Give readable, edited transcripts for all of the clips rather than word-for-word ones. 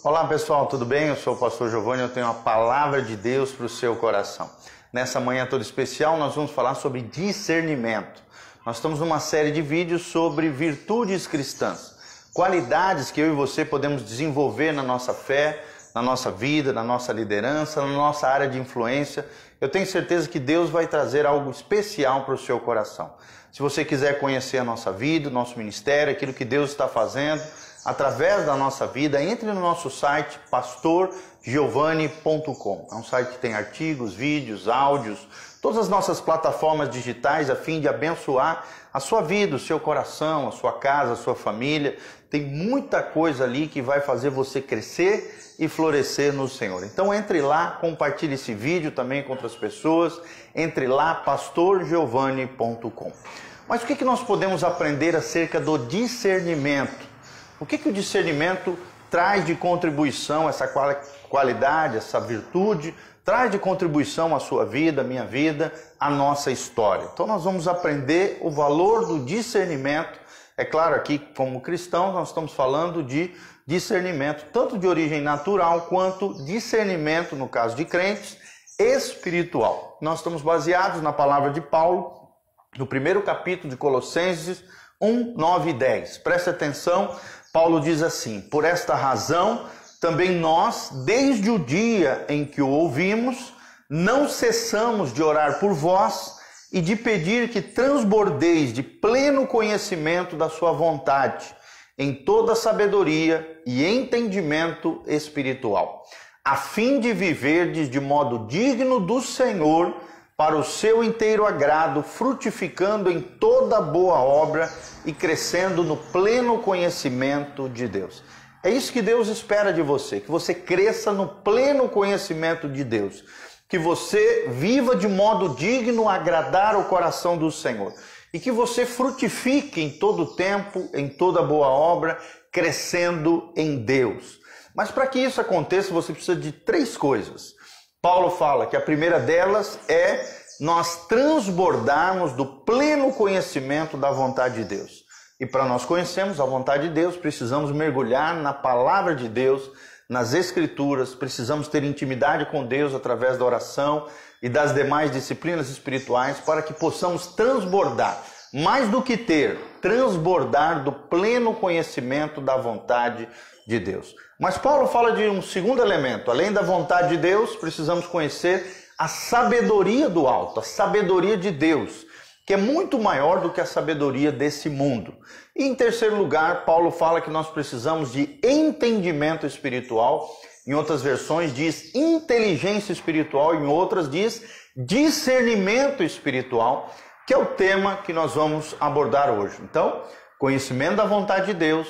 Olá pessoal, tudo bem? Eu sou o pastor Giovanni, eu tenho a palavra de Deus para o seu coração. Nessa manhã toda especial nós vamos falar sobre discernimento. Nós estamos numa série de vídeos sobre virtudes cristãs, qualidades que eu e você podemos desenvolver na nossa fé, na nossa vida, na nossa liderança, na nossa área de influência. Eu tenho certeza que Deus vai trazer algo especial para o seu coração. Se você quiser conhecer a nossa vida, o nosso ministério, aquilo que Deus está fazendo através da nossa vida, entre no nosso site pastorgiovanni.com. É um site que tem artigos, vídeos, áudios, todas as nossas plataformas digitais a fim de abençoar a sua vida, o seu coração, a sua casa, a sua família. Tem muita coisa ali que vai fazer você crescer e florescer no Senhor. Então entre lá, compartilhe esse vídeo também com outras pessoas. Entre lá, pastorgiovanni.com. Mas o que nós podemos aprender acerca do discernimento? O que o discernimento traz de contribuição, essa qualidade, essa virtude, traz de contribuição à sua vida, à minha vida, à nossa história? Então nós vamos aprender o valor do discernimento. É claro, aqui como cristãos nós estamos falando de discernimento, tanto de origem natural quanto discernimento, no caso de crentes, espiritual. Nós estamos baseados na palavra de Paulo, no primeiro capítulo de Colossenses 1, 9 e 10. Preste atenção. Paulo diz assim: por esta razão, também nós, desde o dia em que o ouvimos, não cessamos de orar por vós e de pedir que transbordeis de pleno conhecimento da sua vontade, em toda sabedoria e entendimento espiritual, a fim de viverdes de modo digno do Senhor, para o seu inteiro agrado, frutificando em toda boa obra e crescendo no pleno conhecimento de Deus. É isso que Deus espera de você, que você cresça no pleno conhecimento de Deus, que você viva de modo digno a agradar o coração do Senhor e que você frutifique em todo tempo, em toda boa obra, crescendo em Deus. Mas para que isso aconteça, você precisa de três coisas. Paulo fala que a primeira delas é nós transbordarmos do pleno conhecimento da vontade de Deus. E para nós conhecermos a vontade de Deus, precisamos mergulhar na palavra de Deus, nas Escrituras, precisamos ter intimidade com Deus através da oração e das demais disciplinas espirituais para que possamos transbordar, mais do que ter, transbordar do pleno conhecimento da vontade de Deus. Mas Paulo fala de um segundo elemento. Além da vontade de Deus, precisamos conhecer a sabedoria do alto, a sabedoria de Deus, que é muito maior do que a sabedoria desse mundo. E em terceiro lugar, Paulo fala que nós precisamos de entendimento espiritual. Em outras versões diz inteligência espiritual, em outras diz discernimento espiritual, que é o tema que nós vamos abordar hoje. Então, conhecimento da vontade de Deus,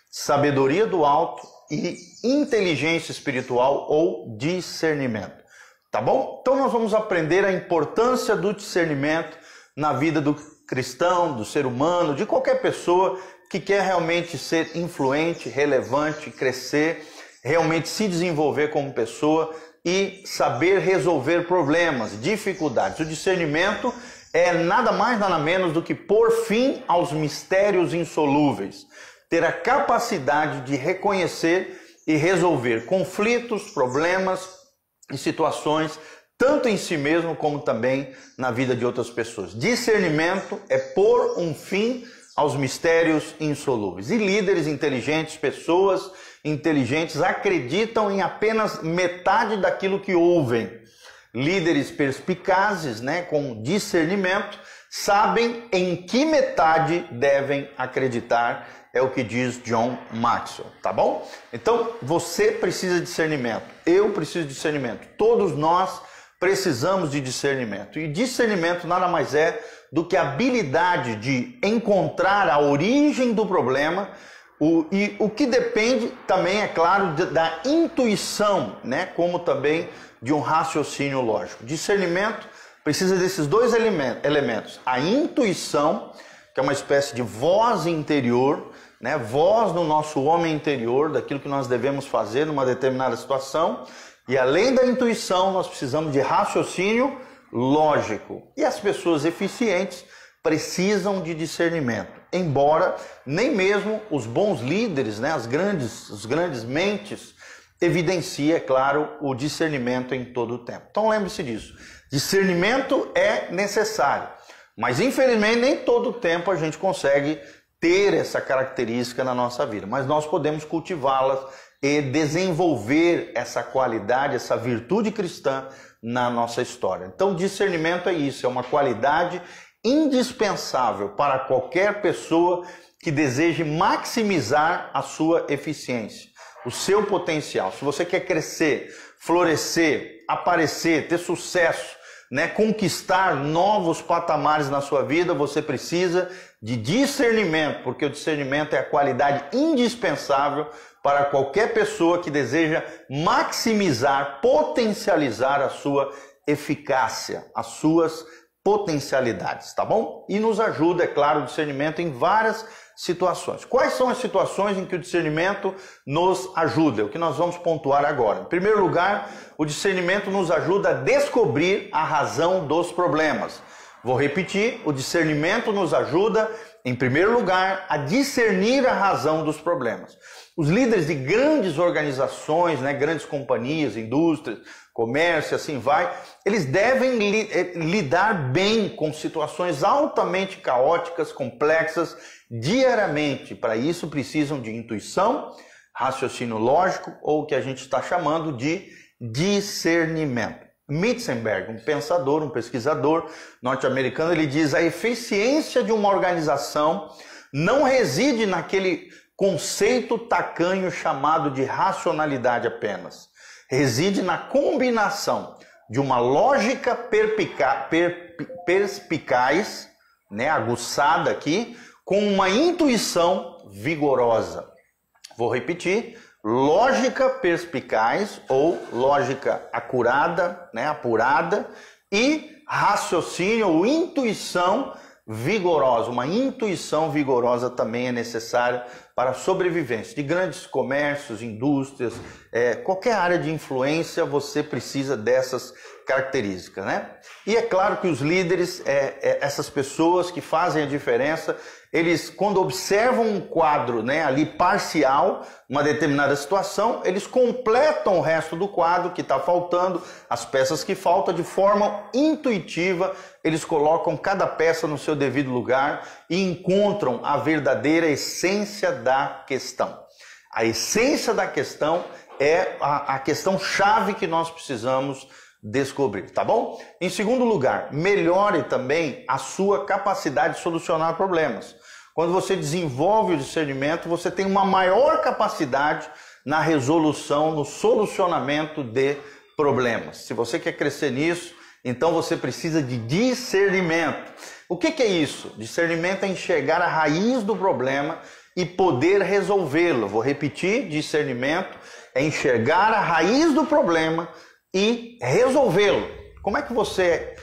sabedoria do alto e inteligência espiritual ou discernimento. Tá bom? Então nós vamos aprender a importância do discernimento na vida do cristão, do ser humano, de qualquer pessoa que quer realmente ser influente, relevante, crescer, realmente se desenvolver como pessoa e saber resolver problemas, dificuldades. O discernimento é nada mais, nada menos do que pôr fim aos mistérios insolúveis. Ter a capacidade de reconhecer e resolver conflitos, problemas e situações, tanto em si mesmo como também na vida de outras pessoas. Discernimento é pôr um fim aos mistérios insolúveis. E líderes inteligentes, pessoas inteligentes, acreditam em apenas metade daquilo que ouvem. Líderes perspicazes, com discernimento, sabem em que metade devem acreditar. É o que diz John Maxwell, tá bom? Então, você precisa de discernimento. Eu preciso de discernimento. Todos nós precisamos de discernimento. E discernimento nada mais é do que a habilidade de encontrar a origem do problema, e o que depende também, é claro, da intuição, como também de um raciocínio lógico. Discernimento precisa desses dois elementos. A intuição, que é uma espécie de voz interior, voz no nosso homem interior, daquilo que nós devemos fazer numa determinada situação. E além da intuição, nós precisamos de raciocínio lógico. E as pessoas eficientes precisam de discernimento. Embora nem mesmo os bons líderes, as grandes mentes, evidencia, é claro, o discernimento em todo o tempo. Então lembre-se disso. Discernimento é necessário, mas infelizmente nem todo o tempo a gente consegue ter essa característica na nossa vida, mas nós podemos cultivá-las e desenvolver essa qualidade, essa virtude cristã na nossa história. Então discernimento é isso, é uma qualidade indispensável para qualquer pessoa que deseje maximizar a sua eficiência, o seu potencial. Se você quer crescer, florescer, aparecer, ter sucesso, conquistar novos patamares na sua vida, você precisa de discernimento, porque o discernimento é a qualidade indispensável para qualquer pessoa que deseja maximizar, potencializar a sua eficácia, as suas potencialidades, tá bom? E nos ajuda, é claro, o discernimento em várias situações. Quais são as situações em que o discernimento nos ajuda? É o que nós vamos pontuar agora. Em primeiro lugar, o discernimento nos ajuda a descobrir a razão dos problemas. Vou repetir, o discernimento nos ajuda, em primeiro lugar, a discernir a razão dos problemas. Os líderes de grandes organizações, grandes companhias, indústrias, comércio, assim vai, eles devem lidar bem com situações altamente caóticas, complexas, diariamente. Para isso precisam de intuição, raciocínio lógico, ou o que a gente está chamando de discernimento. Mitzenberg, um pensador, um pesquisador norte-americano, ele diz: a eficiência de uma organização não reside naquele conceito tacanho chamado de racionalidade apenas. Reside na combinação de uma lógica perspicaz, aguçada aqui, com uma intuição vigorosa. Vou repetir: lógica perspicaz ou lógica acurada, apurada, e raciocínio ou intuição vigorosa. Uma intuição vigorosa também é necessária para a sobrevivência de grandes comércios, indústrias, qualquer área de influência. Você precisa dessas características, E é claro que os líderes, essas pessoas que fazem a diferença, eles, quando observam um quadro, ali parcial, uma determinada situação, eles completam o resto do quadro que está faltando, as peças que faltam, de forma intuitiva. Eles colocam cada peça no seu devido lugar e encontram a verdadeira essência da questão. A essência da questão é a questão chave que nós precisamos descobrir, tá bom? Em segundo lugar, melhore também a sua capacidade de solucionar problemas. Quando você desenvolve o discernimento, você tem uma maior capacidade na resolução, no solucionamento de problemas. Se você quer crescer nisso, então você precisa de discernimento. O que é isso? Discernimento é enxergar a raiz do problema e poder resolvê-lo. Vou repetir, discernimento é enxergar a raiz do problema e resolvê-lo. Como é que você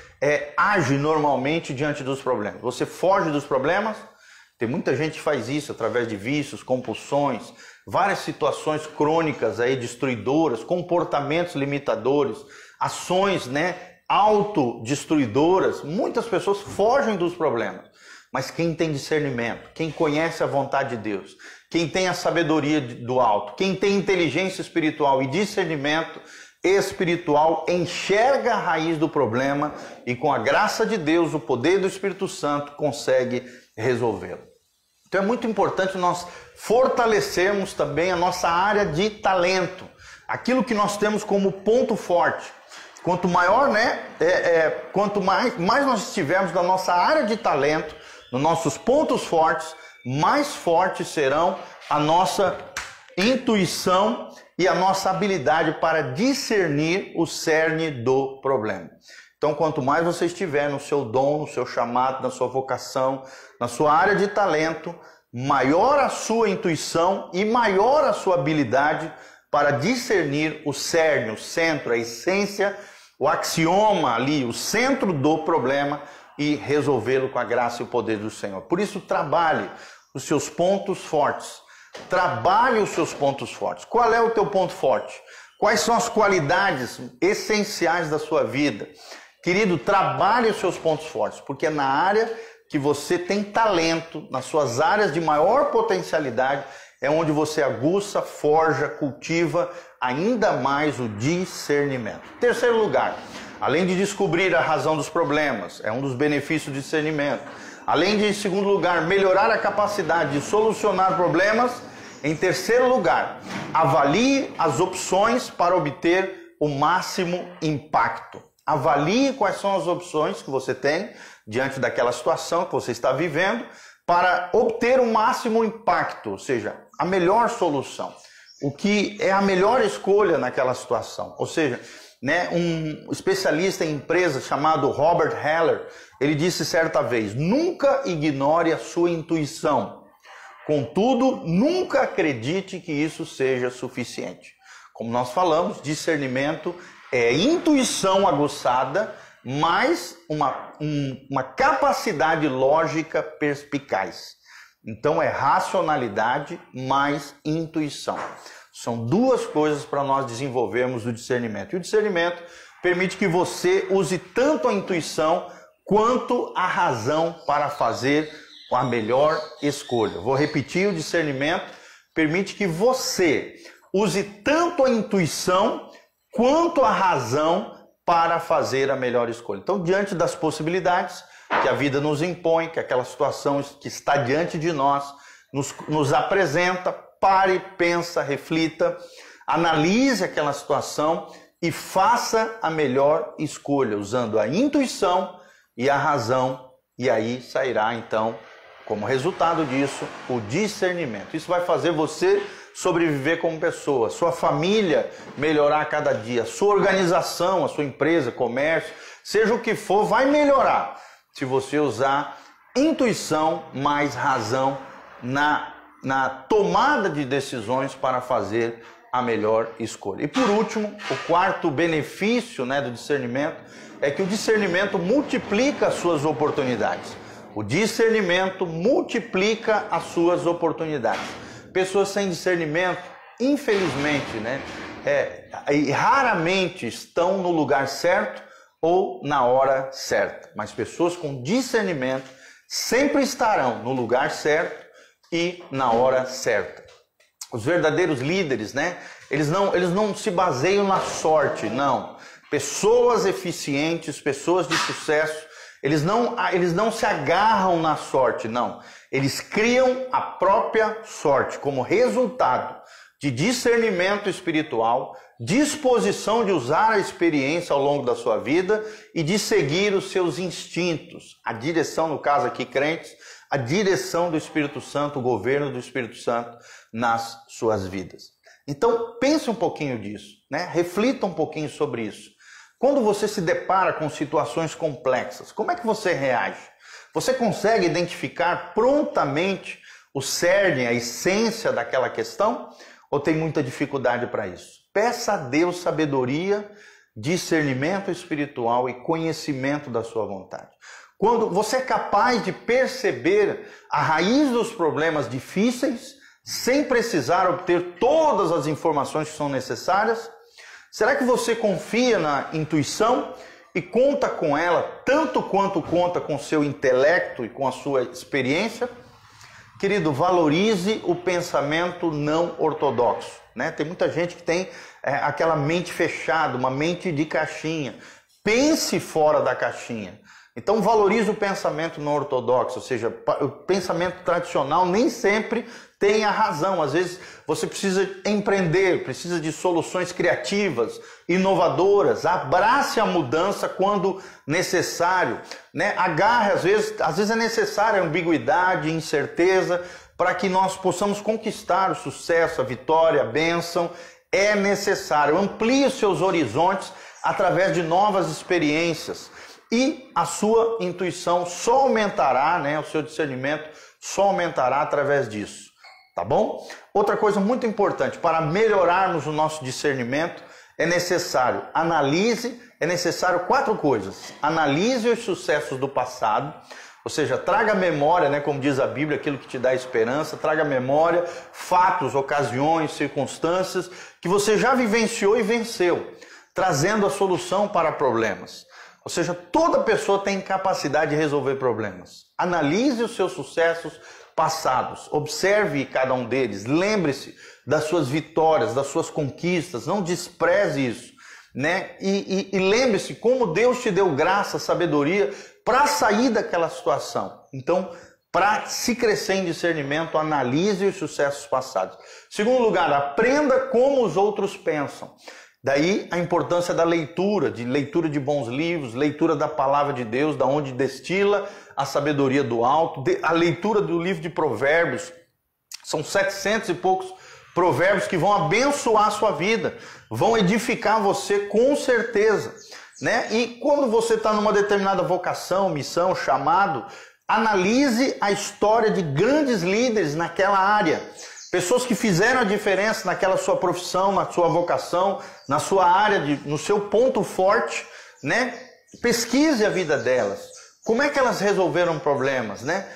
age normalmente diante dos problemas? Você foge dos problemas? Tem muita gente que faz isso através de vícios, compulsões, várias situações crônicas destruidoras, comportamentos limitadores, ações autodestruidoras. Muitas pessoas fogem dos problemas. Mas quem tem discernimento, quem conhece a vontade de Deus, quem tem a sabedoria do alto, quem tem inteligência espiritual e discernimento espiritual, enxerga a raiz do problema e, com a graça de Deus, o poder do Espírito Santo, consegue resolvê-lo. Então é muito importante nós fortalecermos também a nossa área de talento, aquilo que nós temos como ponto forte. Quanto maior, quanto mais nós estivermos na nossa área de talento, nos nossos pontos fortes, mais fortes serão a nossa intuição e a nossa habilidade para discernir o cerne do problema. Então, quanto mais você estiver no seu dom, no seu chamado, na sua vocação, na sua área de talento, maior a sua intuição e maior a sua habilidade para discernir o cerne, o centro, a essência, o axioma ali, o centro do problema e resolvê-lo com a graça e o poder do Senhor. Por isso, trabalhe os seus pontos fortes. Trabalhe os seus pontos fortes. Qual é o teu ponto forte? Quais são as qualidades essenciais da sua vida? Querido, trabalhe os seus pontos fortes, porque é na área que você tem talento, nas suas áreas de maior potencialidade, é onde você aguça, forja, cultiva ainda mais o discernimento. Terceiro lugar, além de descobrir a razão dos problemas, é um dos benefícios do discernimento. Além de, em segundo lugar, melhorar a capacidade de solucionar problemas, em terceiro lugar, avalie as opções para obter o máximo impacto. Avalie quais são as opções que você tem diante daquela situação que você está vivendo para obter o máximo impacto, ou seja, a melhor solução. O que é a melhor escolha naquela situação. Ou seja, um especialista em empresas chamado Robert Heller, ele disse certa vez: nunca ignore a sua intuição. Contudo, nunca acredite que isso seja suficiente. Como nós falamos, discernimento é intuição aguçada, mais uma capacidade lógica perspicaz. Então é racionalidade mais intuição. São duas coisas para nós desenvolvermos o discernimento. E o discernimento permite que você use tanto a intuição quanto a razão para fazer a melhor escolha. Vou repetir: o discernimento permite que você use tanto a intuição quanto a razão para fazer a melhor escolha. Então, diante das possibilidades que a vida nos impõe, que aquela situação que está diante de nós nos apresenta, pare, pensa, reflita, analise aquela situação e faça a melhor escolha, usando a intuição e a razão, e aí sairá então, como resultado disso, o discernimento. Isso vai fazer você sobreviver como pessoa, sua família melhorar a cada dia, sua organização, a sua empresa, comércio, seja o que for, vai melhorar se você usar intuição mais razão na tomada de decisões para fazer a melhor escolha. E por último, o quarto benefício do discernimento é que o discernimento multiplica as suas oportunidades. O discernimento multiplica as suas oportunidades. Pessoas sem discernimento, infelizmente, raramente estão no lugar certo ou na hora certa. Mas pessoas com discernimento sempre estarão no lugar certo e na hora certa. Os verdadeiros líderes, eles não se baseiam na sorte, não. Pessoas eficientes, pessoas de sucesso, eles não se agarram na sorte, não. Eles criam a própria sorte como resultado de discernimento espiritual, disposição de usar a experiência ao longo da sua vida e de seguir os seus instintos. A direção, no caso aqui, crentes, a direção do Espírito Santo, o governo do Espírito Santo nas suas vidas. Então, pense um pouquinho disso, reflita um pouquinho sobre isso. Quando você se depara com situações complexas, como é que você reage? Você consegue identificar prontamente o cerne, a essência daquela questão? Ou tem muita dificuldade para isso? Peça a Deus sabedoria, discernimento espiritual e conhecimento da sua vontade. Quando você é capaz de perceber a raiz dos problemas difíceis, sem precisar obter todas as informações que são necessárias, será que você confia na intuição e conta com ela tanto quanto conta com o seu intelecto e com a sua experiência? Querido, valorize o pensamento não ortodoxo. Tem muita gente que tem aquela mente fechada, uma mente de caixinha. Pense fora da caixinha. Então valorize o pensamento não ortodoxo, ou seja, o pensamento tradicional nem sempre tem a razão. Às vezes você precisa empreender, precisa de soluções criativas, inovadoras. Abrace a mudança quando necessário, Agarre, às vezes é necessária ambiguidade, incerteza, para que nós possamos conquistar o sucesso, a vitória, a bênção. É necessário. Amplie os seus horizontes através de novas experiências. E a sua intuição só aumentará, o seu discernimento só aumentará através disso, tá bom? Outra coisa muito importante, para melhorarmos o nosso discernimento, é necessário quatro coisas. Analise os sucessos do passado, ou seja, traga à memória, como diz a Bíblia, aquilo que te dá esperança, traga à memória fatos, ocasiões, circunstâncias que você já vivenciou e venceu, trazendo a solução para problemas. Ou seja, toda pessoa tem capacidade de resolver problemas. Analise os seus sucessos, passados. Observe cada um deles, lembre-se das suas vitórias, das suas conquistas, não despreze isso, né? E lembre-se como Deus te deu graça, sabedoria para sair daquela situação. Então, para se crescer em discernimento, analise os sucessos passados. Segundo lugar, aprenda como os outros pensam. Daí a importância da leitura de bons livros, leitura da palavra de Deus, da onde destila a sabedoria do alto, a leitura do livro de Provérbios. São 700 e poucos provérbios que vão abençoar a sua vida, vão edificar você com certeza, né? E quando você está numa determinada vocação, missão, chamado, analise a história de grandes líderes naquela área. Pessoas que fizeram a diferença naquela sua profissão, na sua vocação, na sua área, no seu ponto forte, né? Pesquise a vida delas. Como é que elas resolveram problemas, né?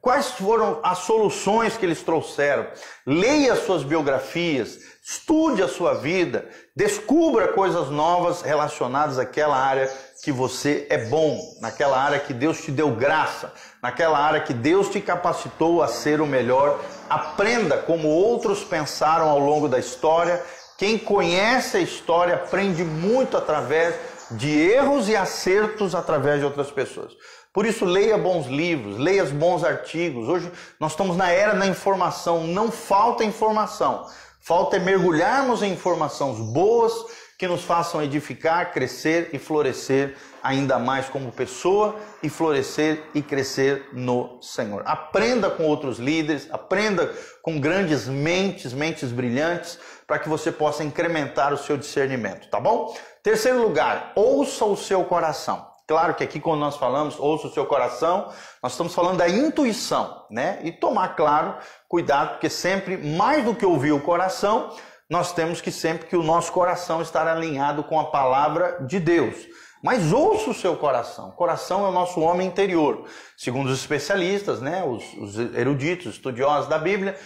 Quais foram as soluções que eles trouxeram? Leia as suas biografias, estude a sua vida, descubra coisas novas relacionadas àquela área que você é bom, naquela área que Deus te deu graça, naquela área que Deus te capacitou a ser o melhor. Aprenda como outros pensaram ao longo da história. Quem conhece a história aprende muito através de erros e acertos através de outras pessoas. Por isso, leia bons livros, leia bons artigos. Hoje nós estamos na era da informação, não falta informação. Falta é mergulharmos em informações boas que nos façam edificar, crescer e florescer ainda mais como pessoa e florescer e crescer no Senhor. Aprenda com outros líderes, aprenda com grandes mentes brilhantes, para que você possa incrementar o seu discernimento, tá bom? Terceiro lugar, ouça o seu coração. Claro que aqui quando nós falamos, ouça o seu coração, nós estamos falando da intuição, né? E tomar, claro, cuidado, porque sempre, mais do que ouvir o coração, nós temos que sempre que o nosso coração estar alinhado com a palavra de Deus. Mas ouça o seu coração. O coração é o nosso homem interior. Segundo os especialistas, né? Os eruditos, estudiosos da Bíblia,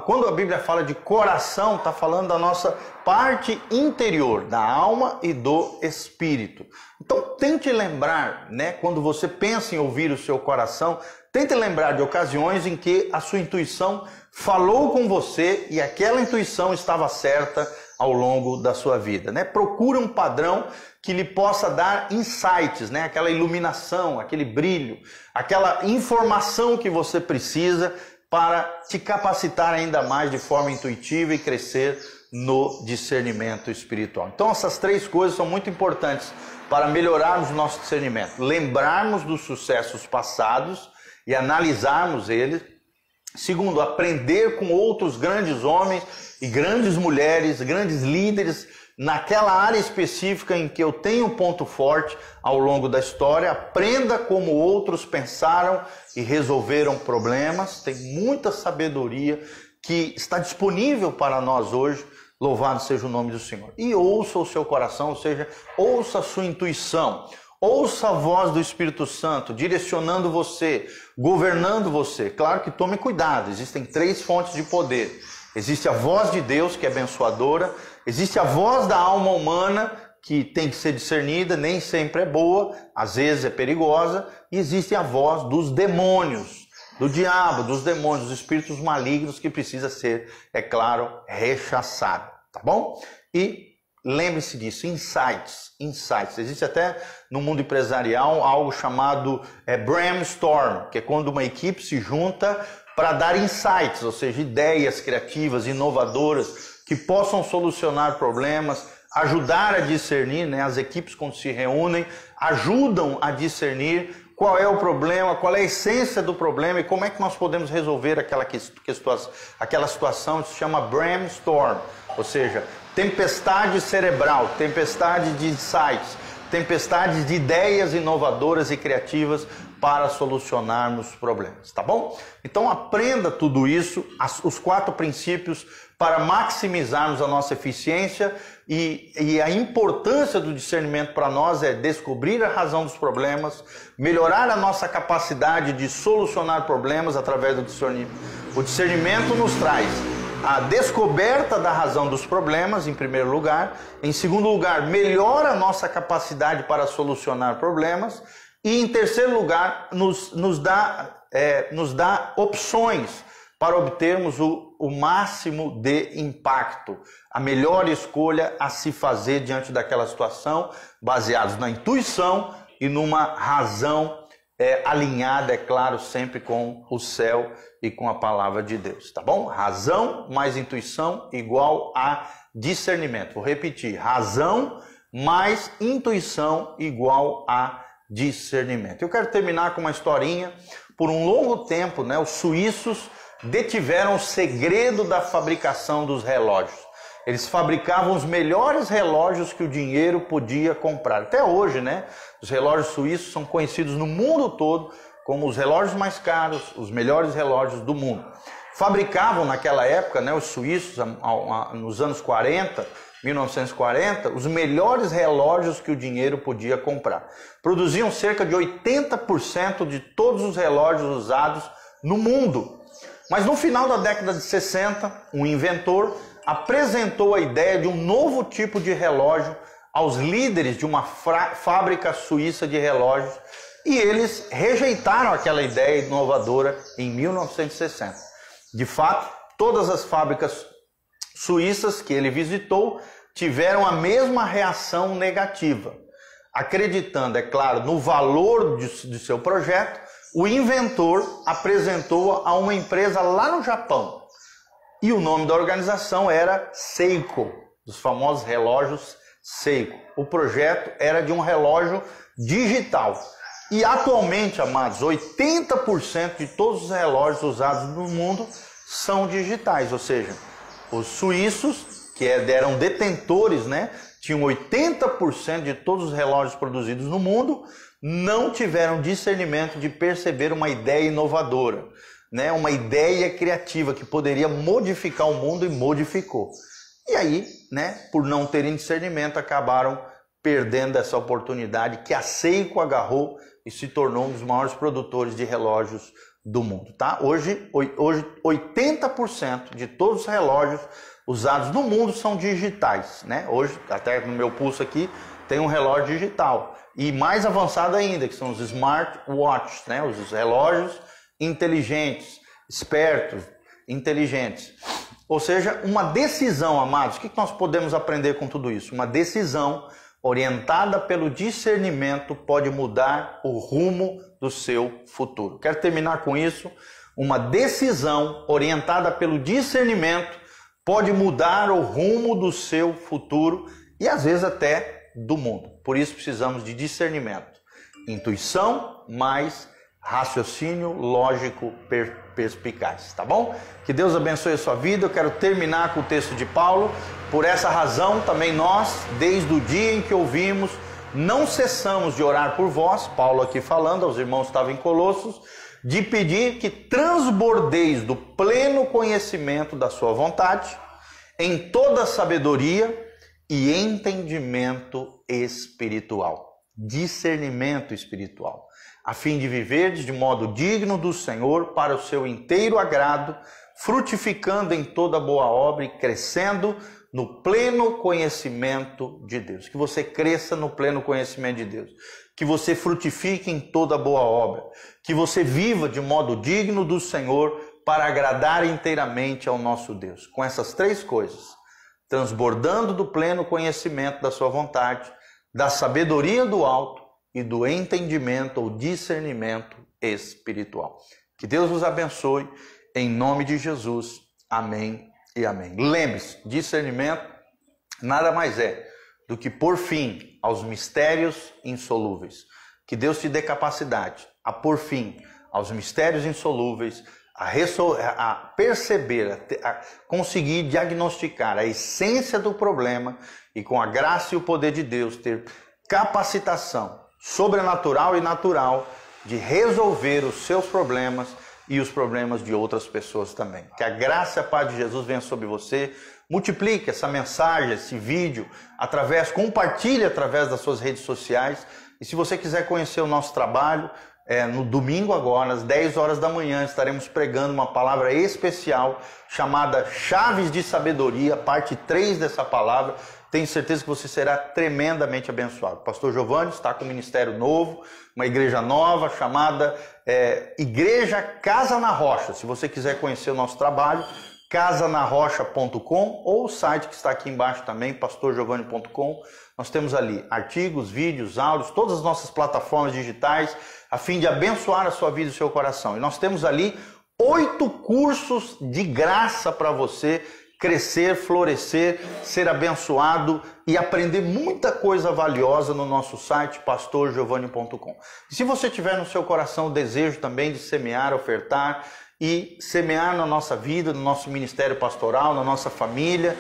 quando a Bíblia fala de coração, está falando da nossa parte interior, da alma e do espírito. Então, tente lembrar, né, quando você pensa em ouvir o seu coração, tente lembrar de ocasiões em que a sua intuição falou com você e aquela intuição estava certa ao longo da sua vida, né? Procure um padrão que lhe possa dar insights, né? Aquela iluminação, aquele brilho, aquela informação que você precisa para te capacitar ainda mais de forma intuitiva e crescer no discernimento espiritual. Então essas três coisas são muito importantes para melhorarmos o nosso discernimento. Lembrarmos dos sucessos passados e analisarmos eles. Segundo, aprender com outros grandes homens e grandes mulheres, grandes líderes, naquela área específica em que eu tenho um ponto forte ao longo da história. Aprenda como outros pensaram e resolveram problemas. Tem muita sabedoria que está disponível para nós hoje. Louvado seja o nome do Senhor. E ouça o seu coração, ou seja, ouça a sua intuição. Ouça a voz do Espírito Santo direcionando você, governando você. Claro que tome cuidado, existem três fontes de poder. Existe a voz de Deus, que é abençoadora. Existe a voz da alma humana, que tem que ser discernida, nem sempre é boa, às vezes é perigosa. E existe a voz dos demônios, do diabo, dos demônios, dos espíritos malignos, que precisa ser, é claro, rechaçado, tá bom? E lembre-se disso, insights. Existe até no mundo empresarial algo chamado brainstorm, que é quando uma equipe se junta para dar insights, ou seja, ideias criativas, inovadoras, que possam solucionar problemas, ajudar a discernir, né? As equipes quando se reúnem ajudam a discernir qual é o problema, qual é a essência do problema e como é que nós podemos resolver aquela situação. Isso se chama brainstorm, ou seja, tempestade cerebral, tempestade de insights, tempestade de ideias inovadoras e criativas para solucionarmos problemas, tá bom? Então aprenda tudo isso, os 4 princípios para maximizarmos a nossa eficiência e a importância do discernimento para nós é descobrir a razão dos problemas, melhorar a nossa capacidade de solucionar problemas através do discernimento. O discernimento nos traz a descoberta da razão dos problemas, em primeiro lugar. Em segundo lugar, melhora a nossa capacidade para solucionar problemas. E em terceiro lugar, nos dá opções para obtermos o máximo de impacto, a melhor escolha a se fazer diante daquela situação, baseados na intuição e numa razão alinhada, é claro, sempre com o céu e com a palavra de Deus, tá bom? Razão mais intuição igual a discernimento. Vou repetir, razão mais intuição igual a discernimento. Eu quero terminar com uma historinha. Por um longo tempo, os suíços detiveram o segredo da fabricação dos relógios. Eles fabricavam os melhores relógios que o dinheiro podia comprar. Até hoje, os relógios suíços são conhecidos no mundo todo como os relógios mais caros, os melhores relógios do mundo. Fabricavam naquela época, os suíços, nos anos 40, 1940, os melhores relógios que o dinheiro podia comprar. Produziam cerca de 80% de todos os relógios usados no mundo. Mas no final da década de 60, um inventor apresentou a ideia de um novo tipo de relógio aos líderes de uma fábrica suíça de relógios e eles rejeitaram aquela ideia inovadora em 1960. De fato, todas as fábricas suíças que ele visitou tiveram a mesma reação negativa. Acreditando, é claro, no valor de seu projeto, o inventor apresentou a uma empresa lá no Japão. E o nome da organização era Seiko, dos famosos relógios Seiko. O projeto era de um relógio digital. E atualmente, amados, 80% de todos os relógios usados no mundo são digitais, ou seja, os suíços, que eram detentores, tinham 80% de todos os relógios produzidos no mundo, não tiveram discernimento de perceber uma ideia inovadora, uma ideia criativa que poderia modificar o mundo e modificou. E aí, por não terem discernimento, acabaram perdendo essa oportunidade que a Seiko agarrou e se tornou um dos maiores produtores de relógios do mundo, tá? Hoje 80% de todos os relógios usados no mundo são digitais, Hoje, até no meu pulso aqui, tem um relógio digital. E mais avançado ainda, que são os smartwatches, os relógios inteligentes, espertos, inteligentes. Ou seja, uma decisão, amados. O que nós podemos aprender com tudo isso? Uma decisão orientada pelo discernimento pode mudar o rumo do seu futuro. Quero terminar com isso. Uma decisão orientada pelo discernimento pode mudar o rumo do seu futuro e às vezes até do mundo. Por isso precisamos de discernimento. Intuição mais raciocínio lógico perspicaz, tá bom? Que Deus abençoe a sua vida. Eu quero terminar com o texto de Paulo. Por essa razão, também nós, desde o dia em que ouvimos, não cessamos de orar por vós, Paulo aqui falando, aos irmãos que estavam em Colossos, de pedir que transbordeis do pleno conhecimento da sua vontade, em toda sabedoria e entendimento espiritual, discernimento espiritual, a fim de viverdes de modo digno do Senhor para o seu inteiro agrado, frutificando em toda boa obra e crescendo no pleno conhecimento de Deus. Que você cresça no pleno conhecimento de Deus. Que você frutifique em toda boa obra. Que você viva de modo digno do Senhor para agradar inteiramente ao nosso Deus. Com essas três coisas, transbordando do pleno conhecimento da sua vontade, da sabedoria do alto e do entendimento ou discernimento espiritual. Que Deus nos abençoe, em nome de Jesus. Amém e amém. Lembre-se, discernimento nada mais é do que pôr fim aos mistérios insolúveis. Que Deus te dê capacidade a pôr fim aos mistérios insolúveis, a perceber, a conseguir diagnosticar a essência do problema e com a graça e o poder de Deus ter capacitação sobrenatural e natural de resolver os seus problemas e os problemas de outras pessoas também. Que a graça e a paz de Jesus venha sobre você. Multiplique essa mensagem, esse vídeo, compartilhe através das suas redes sociais. E se você quiser conhecer o nosso trabalho, no domingo agora, às 10 horas da manhã, estaremos pregando uma palavra especial chamada Chaves de Sabedoria, parte 3 dessa palavra. Tenho certeza que você será tremendamente abençoado. O pastor Giovanni está com um ministério novo, uma igreja nova chamada Igreja Casa na Rocha. Se você quiser conhecer o nosso trabalho, casanarrocha.com ou o site que está aqui embaixo também, pastorgiovanni.com. Nós temos ali artigos, vídeos, áudios, todas as nossas plataformas digitais, a fim de abençoar a sua vida e o seu coração. E nós temos ali 8 cursos de graça para você crescer, florescer, ser abençoado e aprender muita coisa valiosa no nosso site pastorgiovanni.com. E se você tiver no seu coração o desejo também de semear, ofertar e semear na nossa vida, no nosso ministério pastoral, na nossa família,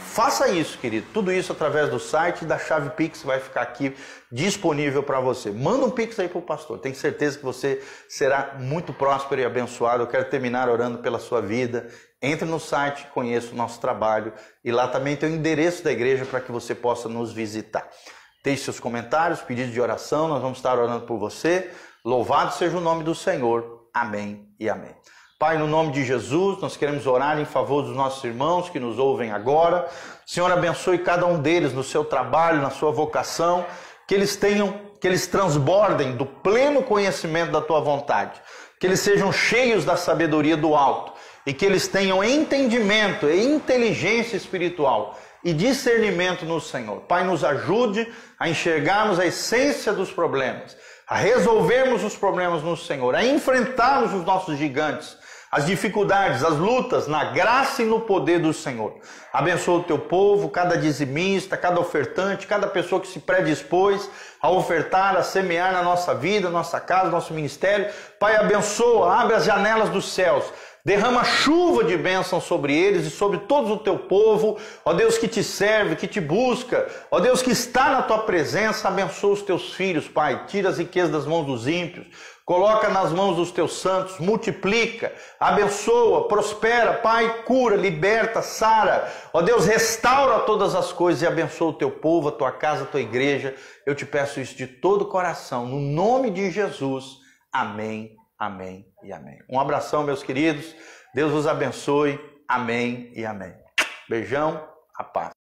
faça isso, querido. Tudo isso através do site e da chave Pix vai ficar aqui disponível para você. Manda um Pix aí para o pastor. Tenho certeza que você será muito próspero e abençoado. Eu quero terminar orando pela sua vida. Entre no site, conheça o nosso trabalho e lá também tem o endereço da igreja para que você possa nos visitar. Deixe seus comentários, pedidos de oração, nós vamos estar orando por você. Louvado seja o nome do Senhor. Amém e amém. Pai, no nome de Jesus, nós queremos orar em favor dos nossos irmãos que nos ouvem agora. Senhor, abençoe cada um deles no seu trabalho, na sua vocação, que eles transbordem do pleno conhecimento da tua vontade, que eles sejam cheios da sabedoria do alto e que eles tenham entendimento e inteligência espiritual e discernimento no Senhor. Pai, nos ajude a enxergarmos a essência dos problemas, a resolvermos os problemas no Senhor, a enfrentarmos os nossos gigantes, as dificuldades, as lutas, na graça e no poder do Senhor. Abençoa o teu povo, cada dizimista, cada ofertante, cada pessoa que se predispôs a ofertar, a semear na nossa vida, nossa casa, nosso ministério. Pai, abençoa, abre as janelas dos céus, derrama chuva de bênção sobre eles e sobre todo o teu povo, ó Deus que te serve, que te busca, ó Deus que está na tua presença. Abençoa os teus filhos, Pai, tira as riquezas das mãos dos ímpios, coloca nas mãos dos teus santos, multiplica, abençoa, prospera, Pai, cura, liberta, sara, ó Deus, restaura todas as coisas e abençoa o teu povo, a tua casa, a tua igreja. Eu te peço isso de todo o coração, no nome de Jesus. Amém, amém e amém. Um abração, meus queridos, Deus vos abençoe, amém e amém. Beijão, a paz.